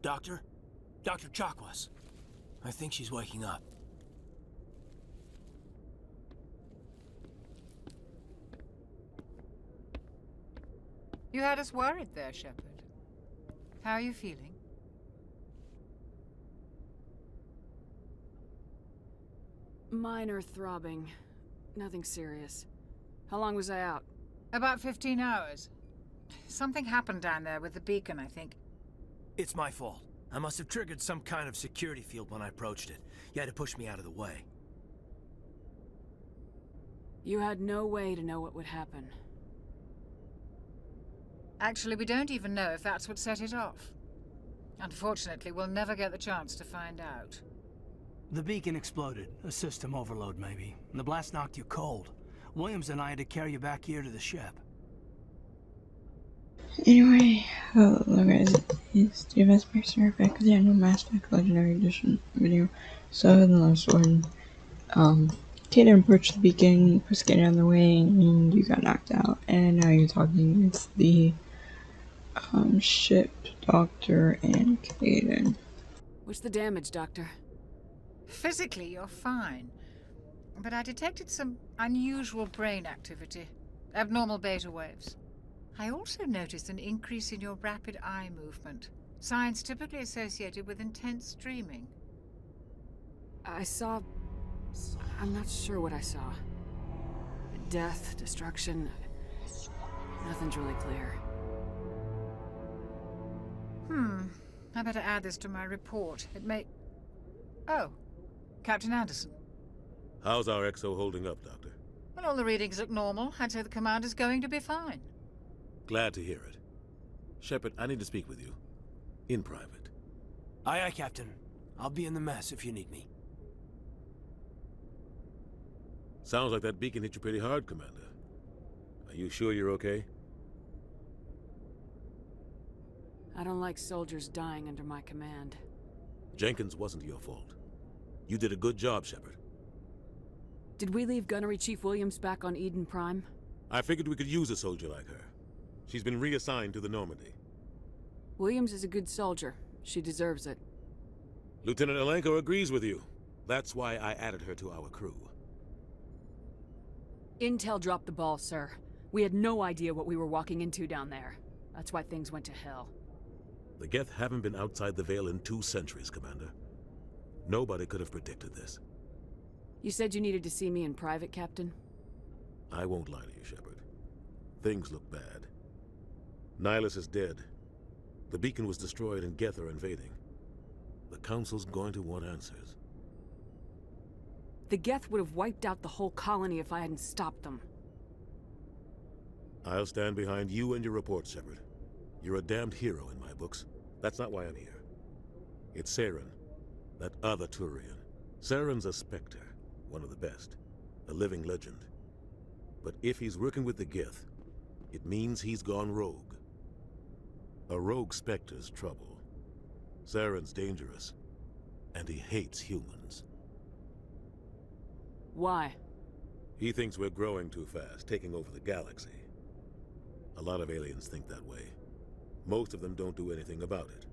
Doctor? Dr. Chakwas. I think she's waking up. You had us worried there, Shepard. How are you feeling? Minor throbbing. Nothing serious. How long was I out? About 15 hours. Something happened down there with the beacon, I think. It's my fault. I must have triggered some kind of security field when I approached it. You had to push me out of the way. You had no way to know what would happen. Actually, we don't even know if that's what set it off. Unfortunately, we'll never get the chance to find out. The beacon exploded. A system overload, maybe. And the blast knocked you cold. Williams and I had to carry you back here to the ship. Anyway, hello guys, it's the Bearstar back with the annual Mass Effect Legendary Edition video. So in the last one, Citadel approached the beacon, was getting on the way, and you got knocked out. And now you're talking with the ship, Doctor, and Citadel. What's the damage, Doctor? Physically, you're fine. But I detected some unusual brain activity. Abnormal beta waves. I also noticed an increase in your rapid eye movement. Signs typically associated with intense dreaming. I'm not sure what I saw. Death, destruction. Nothing's really clear. I better add this to my report. It may... Oh, Captain Anderson. How's our XO holding up, Doctor? Well, all the readings look normal. I'd say the commander's going to be fine. Glad to hear it. Shepard, I need to speak with you. In private. Aye, aye, Captain. I'll be in the mess if you need me. Sounds like that beacon hit you pretty hard, Commander. Are you sure you're okay? I don't like soldiers dying under my command. Jenkins wasn't your fault. You did a good job, Shepard. Did we leave Gunnery Chief Williams back on Eden Prime? I figured we could use a soldier like her. She's been reassigned to the Normandy. Williams is a good soldier. She deserves it. Lieutenant Alenko agrees with you. That's why I added her to our crew. Intel dropped the ball, sir. We had no idea what we were walking into down there. That's why things went to hell. The Geth haven't been outside the Veil in 2 centuries, Commander. Nobody could have predicted this. You said you needed to see me in private, Captain? I won't lie to you, Shepard. Things look bad. Nihilus is dead. The beacon was destroyed and Geth are invading. The Council's going to want answers. The Geth would have wiped out the whole colony if I hadn't stopped them. I'll stand behind you and your report, Shepard. You're a damned hero in my books. That's not why I'm here. It's Saren, that other Turian. Saren's a Spectre, one of the best, a living legend. But if he's working with the Geth, it means he's gone rogue. A rogue Spectre's trouble. Saren's dangerous, and he hates humans. Why? He thinks we're growing too fast, taking over the galaxy. A lot of aliens think that way. Most of them don't do anything about it.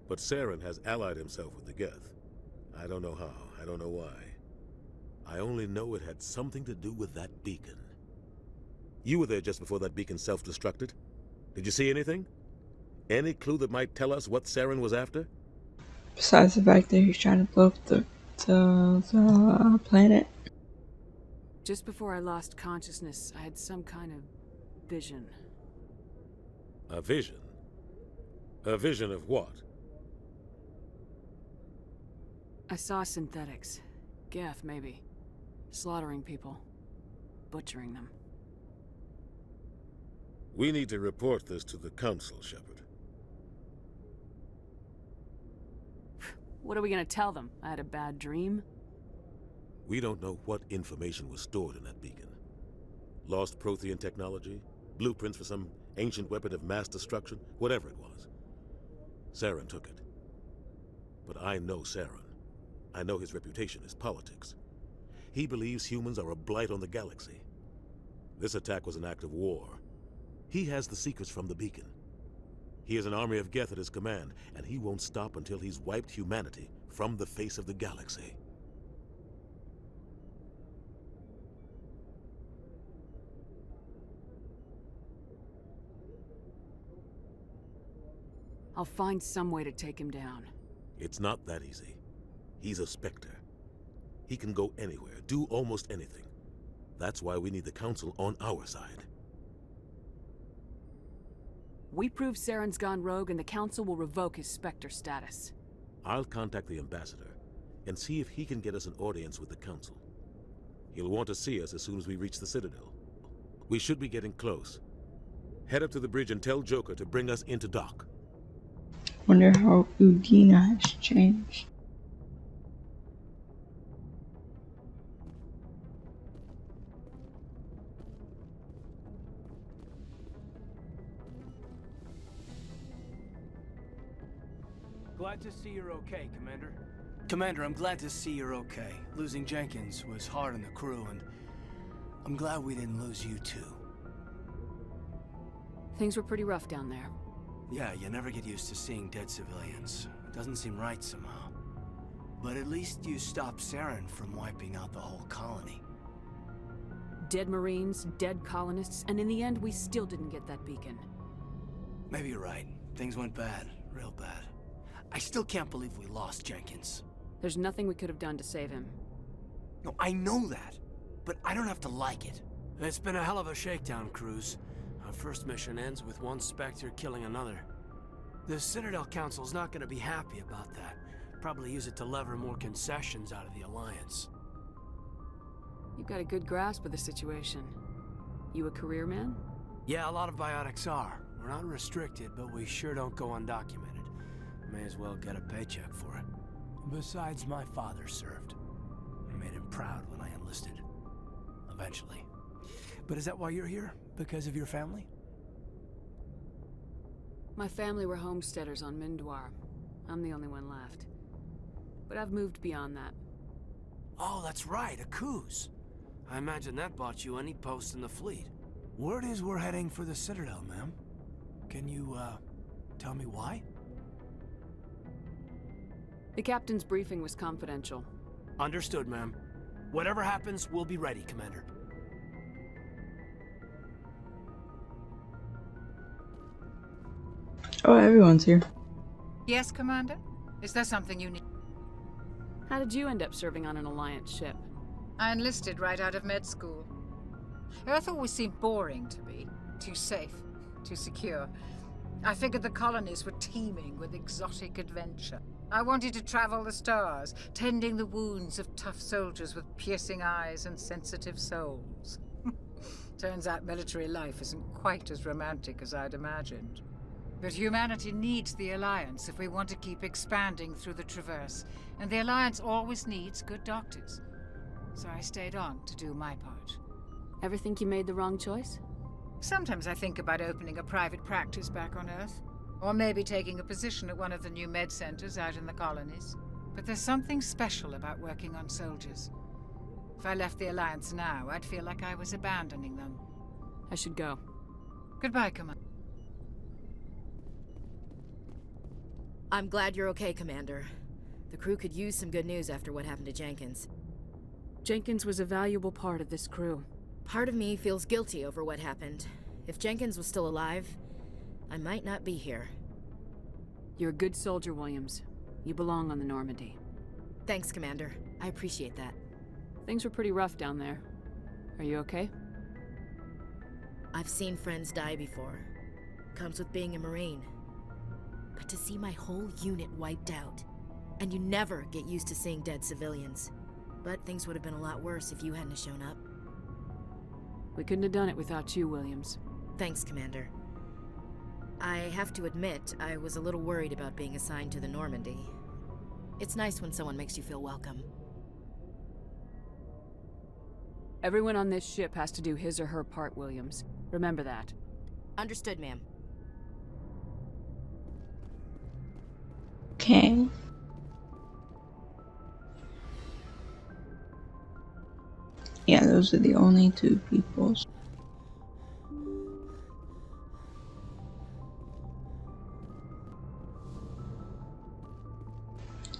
But Saren has allied himself with the Geth. I don't know how, I don't know why. I only know it had something to do with that beacon. You were there just before that beacon self-destructed. Did you see anything? Any clue that might tell us what Saren was after? Besides the fact that he's trying to blow up the planet. Just before I lost consciousness, I had some kind of vision. A vision? A vision of what? I saw synthetics. Geth, maybe. Slaughtering people. Butchering them. We need to report this to the Council, Shepard. What are we gonna tell them? I had a bad dream? We don't know what information was stored in that beacon. Lost Prothean technology? Blueprints for some ancient weapon of mass destruction? Whatever it was. Saren took it. But I know Saren. I know his reputation is politics. He believes humans are a blight on the galaxy. This attack was an act of war. He has the secrets from the beacon. He has an army of Geth at his command, and he won't stop until he's wiped humanity from the face of the galaxy. I'll find some way to take him down. It's not that easy. He's a Spectre. He can go anywhere, do almost anything. That's why we need the Council on our side. We prove Saren's gone rogue and the Council will revoke his Spectre status. I'll contact the Ambassador and see if he can get us an audience with the Council. He'll want to see us as soon as we reach the Citadel. We should be getting close. Head up to the bridge and tell Joker to bring us into dock. Wonder how Udina has changed. Glad to see you're okay, Commander. Commander, I'm glad to see you're okay. Losing Jenkins was hard on the crew, and I'm glad we didn't lose you too. Things were pretty rough down there. Yeah, you never get used to seeing dead civilians. It doesn't seem right somehow. But at least you stopped Saren from wiping out the whole colony. Dead Marines, dead colonists, and in the end we still didn't get that beacon. Maybe you're right. Things went bad. Real bad. I still can't believe we lost Jenkins. There's nothing we could have done to save him. No, I know that. But I don't have to like it. It's been a hell of a shakedown, Cruz. Our first mission ends with one Spectre killing another. The Citadel Council's not going to be happy about that. Probably use it to lever more concessions out of the Alliance. You've got a good grasp of the situation. You a career man? Yeah, a lot of biotics are. We're not restricted, but we sure don't go undocumented. May as well get a paycheck for it. Besides, my father served. I made him proud when I enlisted. Eventually. But is that why you're here? Because of your family? My family were homesteaders on Mindwar. I'm the only one left. But I've moved beyond that. Oh, that's right, a Coos. I imagine that bought you any post in the fleet. Word is we're heading for the Citadel, ma'am. Can you, tell me why? The captain's briefing was confidential. Understood, ma'am. Whatever happens, we'll be ready, Commander. Oh, everyone's here. Yes, Commander? Is there something you need? How did you end up serving on an Alliance ship? I enlisted right out of med school. Earth always seemed boring to me. Too safe, too secure. I figured the colonies were teeming with exotic adventure. I wanted to travel the stars, tending the wounds of tough soldiers with piercing eyes and sensitive souls. Turns out military life isn't quite as romantic as I'd imagined. But humanity needs the Alliance if we want to keep expanding through the Traverse, and the Alliance always needs good doctors. So I stayed on to do my part. Ever think you made the wrong choice? Sometimes I think about opening a private practice back on Earth. Or maybe taking a position at one of the new med centers out in the colonies. But there's something special about working on soldiers. If I left the Alliance now, I'd feel like I was abandoning them. I should go. Goodbye, Commander. I'm glad you're okay, Commander. The crew could use some good news after what happened to Jenkins. Jenkins was a valuable part of this crew. Part of me feels guilty over what happened. If Jenkins was still alive, I might not be here. You're a good soldier, Williams. You belong on the Normandy. Thanks, Commander. I appreciate that. Things were pretty rough down there. Are you okay? I've seen friends die before. Comes with being a Marine. But to see my whole unit wiped out, and you never get used to seeing dead civilians. But things would have been a lot worse if you hadn't shown up. We couldn't have done it without you, Williams. Thanks, Commander. I have to admit, I was a little worried about being assigned to the Normandy. It's nice when someone makes you feel welcome. Everyone on this ship has to do his or her part, Williams. Remember that. Understood, ma'am. Okay. Yeah, those are the only two people.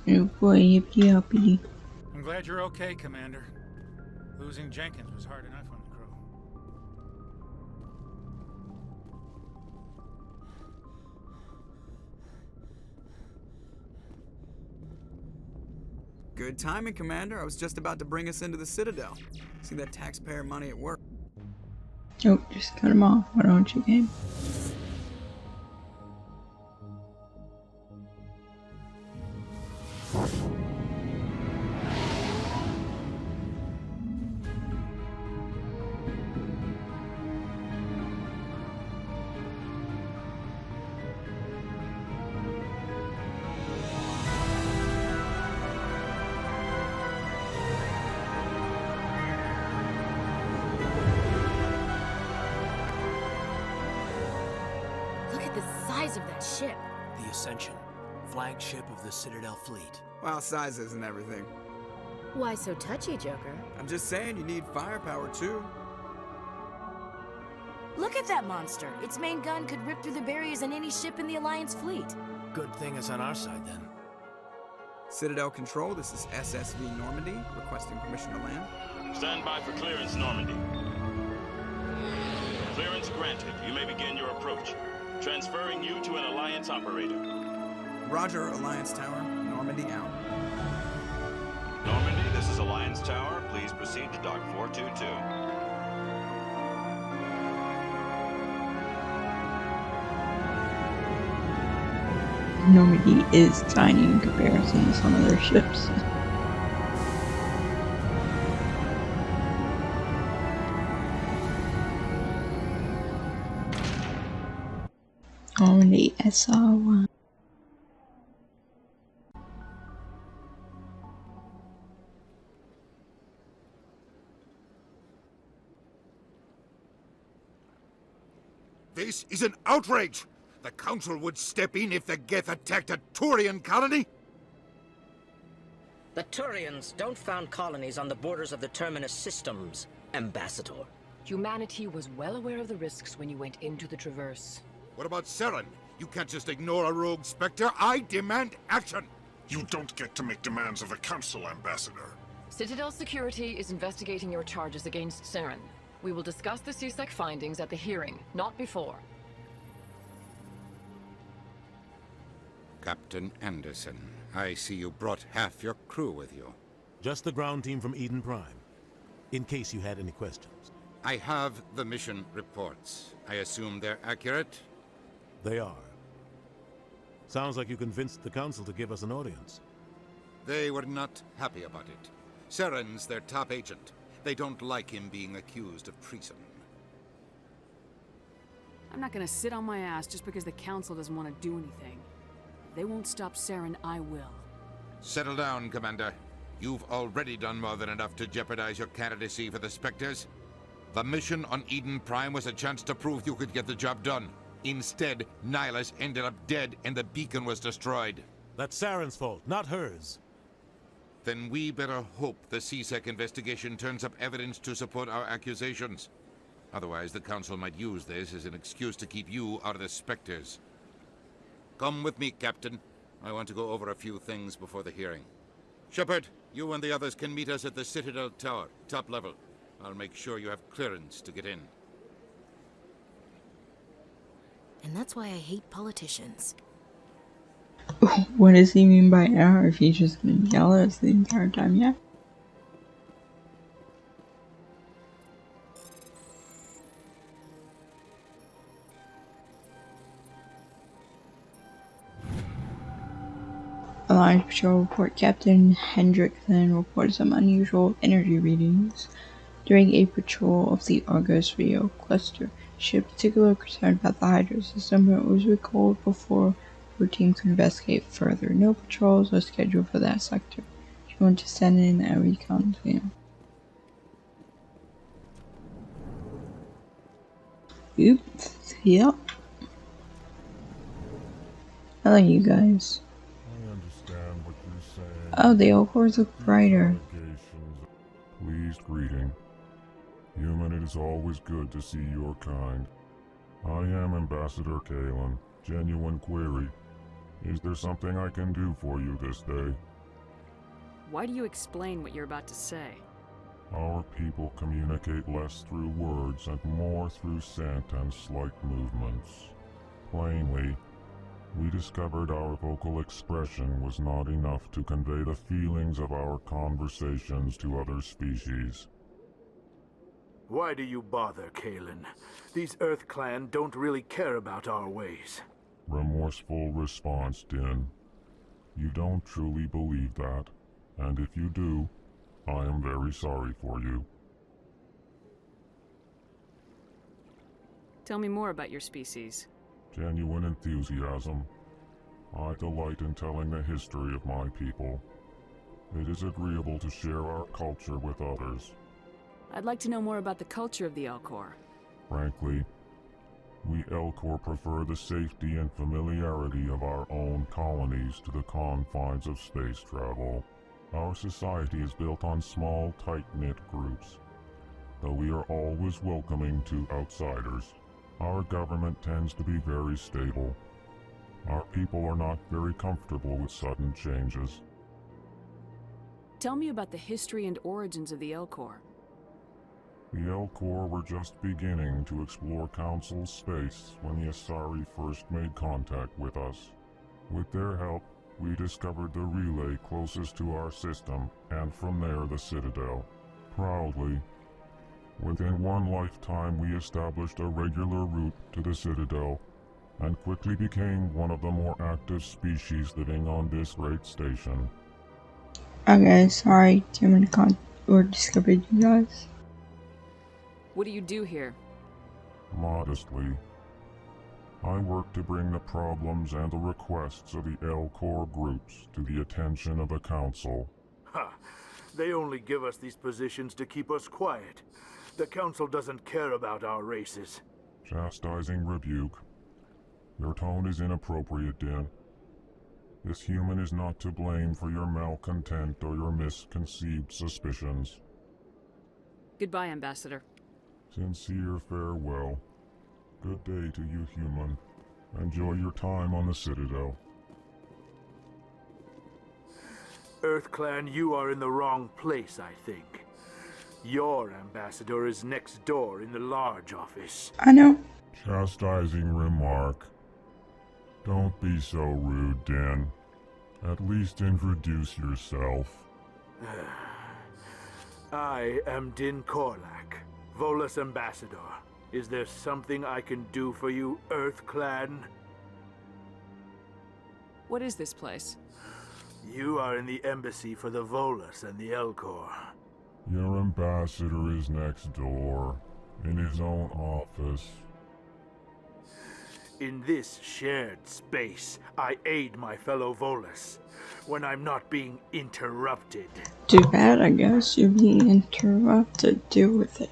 Oh boy, yippee uppity. I'm glad you're okay, Commander. Losing Jenkins was hard enough on the crew. Good timing, Commander. I was just about to bring us into the Citadel. See that taxpayer money at work. Oh, just cut him off. Why don't you, game? Look at the size of that ship. The Ascension, flagship of the Citadel fleet. Well, size isn't everything. Why so touchy, Joker? I'm just saying you need firepower, too. Look at that monster. Its main gun could rip through the barriers in any ship in the Alliance fleet. Good thing it's on our side then. Citadel Control, this is SSV Normandy, requesting permission to land. Stand by for clearance, Normandy. Clearance granted. You may begin your approach. Transferring you to an Alliance operator. Roger, Alliance Tower. Normandy out. Normandy, this is Alliance Tower. Please proceed to Dock 422. Normandy is tiny in comparison to some of their ships. Normandy SR1. This is an outrage! The Council would step in if the Geth attacked a Turian colony? The Turians don't found colonies on the borders of the Terminus systems, Ambassador. Humanity was well aware of the risks when you went into the Traverse. What about Saren? You can't just ignore a rogue Spectre. I demand action! You don't get to make demands of the Council, Ambassador. Citadel Security is investigating your charges against Saren. We will discuss the CSEC findings at the hearing, not before. Captain Anderson, I see you brought half your crew with you. Just the ground team from Eden Prime, in case you had any questions. I have the mission reports. I assume they're accurate? They are. Sounds like you convinced the Council to give us an audience. They were not happy about it. Saren's their top agent. They don't like him being accused of treason. I'm not gonna sit on my ass just because the Council doesn't want to do anything. If they won't stop Saren, I will. Settle down, Commander. You've already done more than enough to jeopardize your candidacy for the Spectres. The mission on Eden Prime was a chance to prove you could get the job done. Instead, Nihilus ended up dead and the beacon was destroyed. That's Saren's fault, not hers. Then we better hope the CSEC investigation turns up evidence to support our accusations. Otherwise, the Council might use this as an excuse to keep you out of the Spectres. Come with me, Captain. I want to go over a few things before the hearing. Shepard, you and the others can meet us at the Citadel Tower, top level. I'll make sure you have clearance to get in. And that's why I hate politicians. What does he mean by error if he's just gonna yell at us the entire time? Yeah. Alliance Patrol report. Captain Hendrickson reported some unusual energy readings during a patrol of the Argos Rio cluster. She had particular concern about the hydro system, but it was recalled before her team could investigate further. No patrols are scheduled for that sector. She wanted to send in a recon team. Oops. Yep. Hello, you guys. I understand what you're saying. Oh, the Ogres look brighter. Pleased greeting. Human, it is always good to see your kind. I am Ambassador Kalen. Genuine query. Is there something I can do for you this day? Why do you explain what you're about to say? Our people communicate less through words and more through scent and slight movements. Plainly, we discovered our vocal expression was not enough to convey the feelings of our conversations to other species. Why do you bother, Kalen? These Earth Clan don't really care about our ways. Remorseful response, Din. You don't truly believe that, and if you do, I am very sorry for you. Tell me more about your species. Genuine enthusiasm. I delight in telling the history of my people. It is agreeable to share our culture with others. I'd like to know more about the culture of the Elcor. Frankly, we Elcor prefer the safety and familiarity of our own colonies to the confines of space travel. Our society is built on small, tight-knit groups, though we are always welcoming to outsiders. Our government tends to be very stable. Our people are not very comfortable with sudden changes. Tell me about the history and origins of the Elcor. The Elcor were just beginning to explore Council space when the Asari first made contact with us. With their help, we discovered the relay closest to our system, and from there the Citadel. Proudly, within one lifetime we established a regular route to the Citadel, and quickly became one of the more active species living on this great station. Okay, sorry, or discovered you guys. What do you do here? Modestly, I work to bring the problems and the requests of the Elcor groups to the attention of the Council. Ha! They only give us these positions to keep us quiet. The Council doesn't care about our races. Chastising rebuke. Your tone is inappropriate, Din. This human is not to blame for your malcontent or your misconceived suspicions. Goodbye, Ambassador. Sincere farewell. Good day to you, human. Enjoy your time on the Citadel. Earth Clan, you are in the wrong place, I think. Your ambassador is next door in the large office. I know. Chastising remark. Don't be so rude, Din. At least introduce yourself. I am Din Korlak, Volus Ambassador. Is there something I can do for you, Earth Clan? What is this place? You are in the embassy for the Volus and the Elcor. Your ambassador is next door, in his own office. In this shared space, I aid my fellow Volus when I'm not being interrupted. Too bad, I guess. You're being interrupted. Deal with it.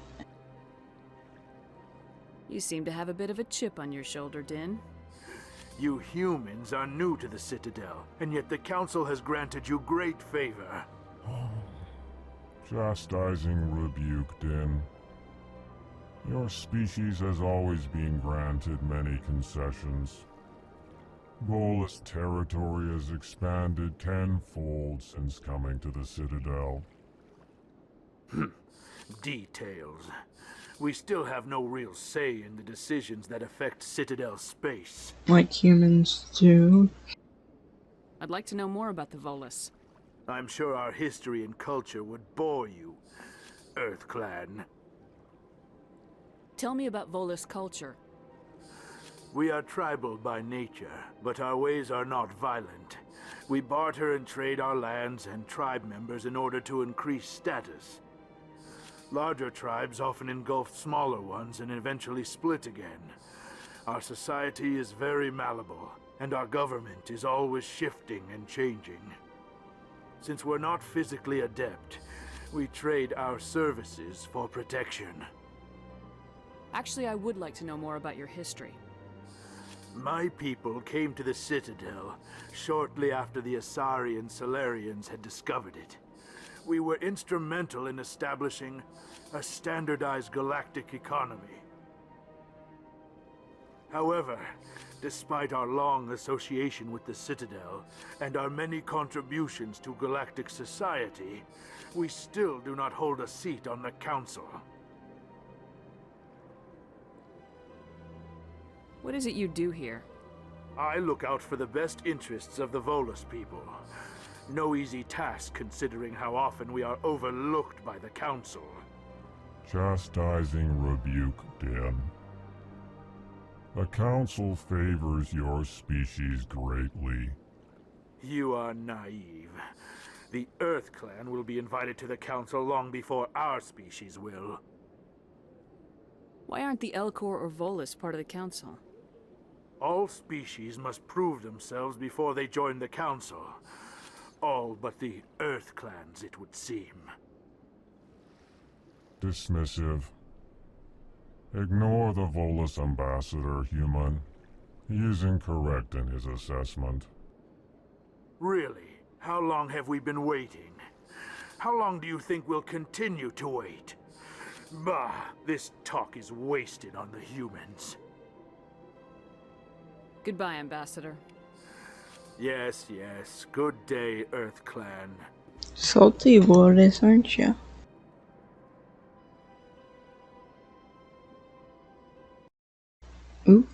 You seem to have a bit of a chip on your shoulder, Din. You humans are new to the Citadel, and yet the Council has granted you great favor. Chastising rebuke, Din. Your species has always been granted many concessions. Volus territory has expanded tenfold since coming to the Citadel. Details. We still have no real say in the decisions that affect Citadel space. Like humans do. I'd like to know more about the Volus. I'm sure our history and culture would bore you, Earth Clan. Tell me about Volus culture. We are tribal by nature, but our ways are not violent. We barter and trade our lands and tribe members in order to increase status. Larger tribes often engulf smaller ones and eventually split again. Our society is very malleable, and our government is always shifting and changing. Since we're not physically adept, we trade our services for protection. Actually, I would like to know more about your history. My people came to the Citadel shortly after the Asari and Salarians had discovered it. We were instrumental in establishing a standardized galactic economy. However, despite our long association with the Citadel and our many contributions to galactic society, we still do not hold a seat on the Council. What is it you do here? I look out for the best interests of the Volus people. No easy task considering how often we are overlooked by the Council. Chastising rebuke, Den. The Council favors your species greatly. You are naive. The Earth Clan will be invited to the Council long before our species will. Why aren't the Elcor or Volus part of the Council? All species must prove themselves before they join the Council. All but the Earth Clans, it would seem. Dismissive. Ignore the Volus ambassador, human. He is incorrect in his assessment. Really? How long have we been waiting? How long do you think we'll continue to wait? Bah, this talk is wasted on the humans. Goodbye, Ambassador. Yes, yes. Good day, Earth Clan. Salty Volus, aren't you? Oop.